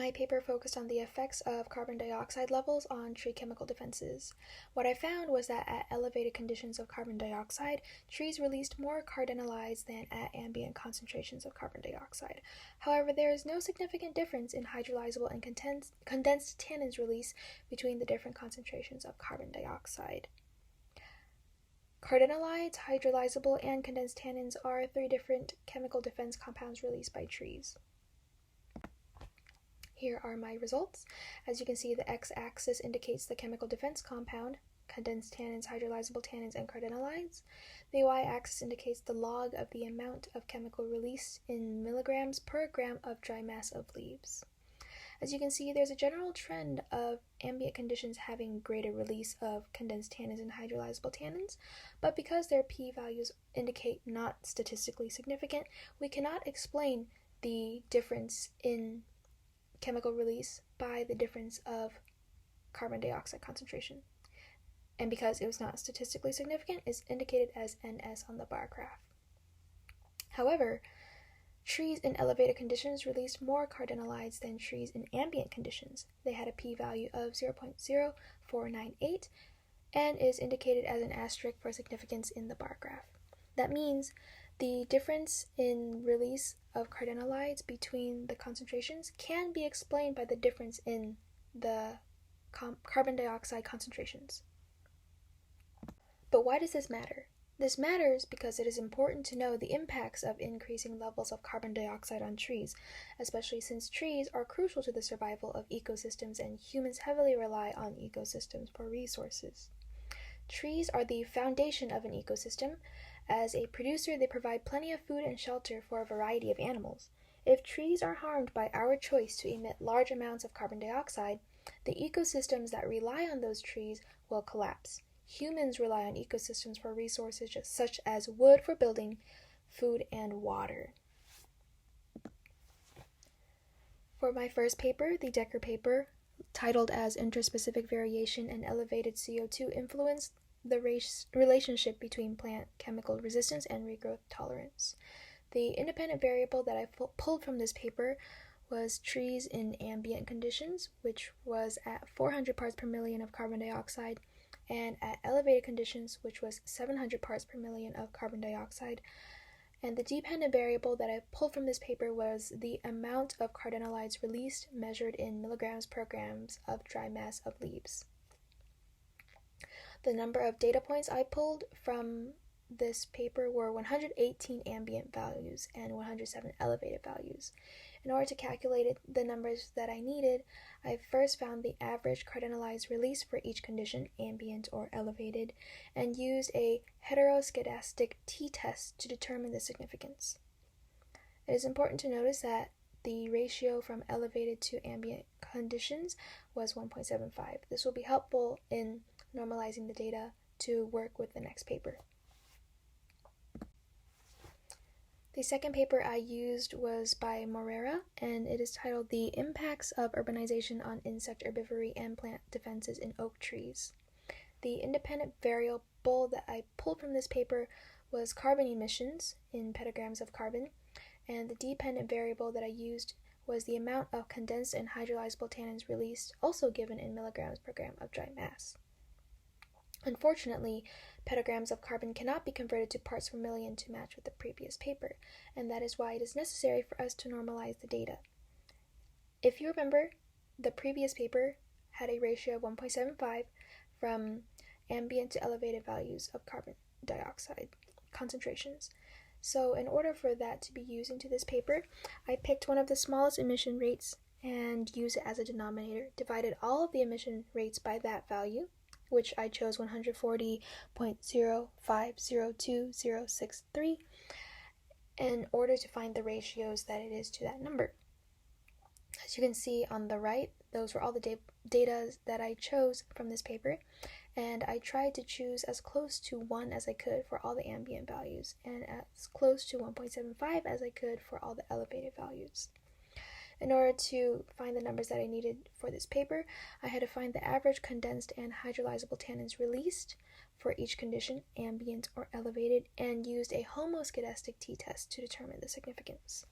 My paper focused on the effects of carbon dioxide levels on tree chemical defenses. What I found was that at elevated conditions of carbon dioxide, trees released more cardenolides than at ambient concentrations of carbon dioxide. However, there is no significant difference in hydrolyzable and condensed tannins release between the different concentrations of carbon dioxide. Cardenolides, hydrolyzable, and condensed tannins are 3 different chemical defense compounds released by trees. Here are my results. As you can see, the x-axis indicates the chemical defense compound, condensed tannins, hydrolyzable tannins, and cardenolides. The y-axis indicates the log of the amount of chemical release in milligrams per gram of dry mass of leaves. As you can see, there's a general trend of ambient conditions having greater release of condensed tannins and hydrolyzable tannins, but because their p-values indicate not statistically significant, we cannot explain the difference in chemical release by the difference of carbon dioxide concentration. And because it was not statistically significant, it's indicated as NS on the bar graph. However, trees in elevated conditions released more cardenolides than trees in ambient conditions. They had a p-value of 0.0498 and is indicated as an asterisk for significance in the bar graph. That means the difference in release of cardenolides between the concentrations can be explained by the difference in the carbon dioxide concentrations. But why does this matter? This matters because it is important to know the impacts of increasing levels of carbon dioxide on trees, especially since trees are crucial to the survival of ecosystems and humans heavily rely on ecosystems for resources. Trees are the foundation of an ecosystem. As a producer, they provide plenty of food and shelter for a variety of animals. If trees are harmed by our choice to emit large amounts of carbon dioxide, the ecosystems that rely on those trees will collapse. Humans rely on ecosystems for resources such as wood for building, food, and water. For my first paper, the Decker paper, titled as Interspecific Variation and Elevated CO2 Influence, the relationship between plant chemical resistance and regrowth tolerance. The independent variable that I pulled from this paper was trees in ambient conditions, which was at 400 parts per million of carbon dioxide, and at elevated conditions, which was 700 parts per million of carbon dioxide. And the dependent variable that I pulled from this paper was the amount of cardenolides released measured in milligrams per grams of dry mass of leaves. The number of data points I pulled from this paper were 118 ambient values and 107 elevated values. In order to calculate the numbers that I needed, I first found the average cardenolides released for each condition, ambient or elevated, and used a heteroscedastic t-test to determine the significance. It is important to notice that the ratio from elevated to ambient conditions was 1.75. This will be helpful in normalizing the data to work with the next paper. The second paper I used was by Morera, and it is titled The Impacts of Urbanization on Insect Herbivory and Plant Defenses in Oak Trees. The independent variable that I pulled from this paper was carbon emissions in petagrams of carbon, and the dependent variable that I used was the amount of condensed and hydrolyzable tannins released, also given in milligrams per gram of dry mass. Unfortunately, petagrams of carbon cannot be converted to parts per million to match with the previous paper, and that is why it is necessary for us to normalize the data. If you remember, the previous paper had a ratio of 1.75 from ambient to elevated values of carbon dioxide concentrations. So in order for that to be used into this paper, I picked one of the smallest emission rates and used it as a denominator, divided all of the emission rates by that value, which I chose 140.050263, in order to find the ratios that it is to that number. As you can see on the right, those were all the data that I chose from this paper, and I tried to choose as close to 1 as I could for all the ambient values, and as close to 1.75 as I could for all the elevated values. In order to find the numbers that I needed for this paper, I had to find the average condensed and hydrolyzable tannins released for each condition, ambient or elevated, and used a homoscedastic t-test to determine the significance.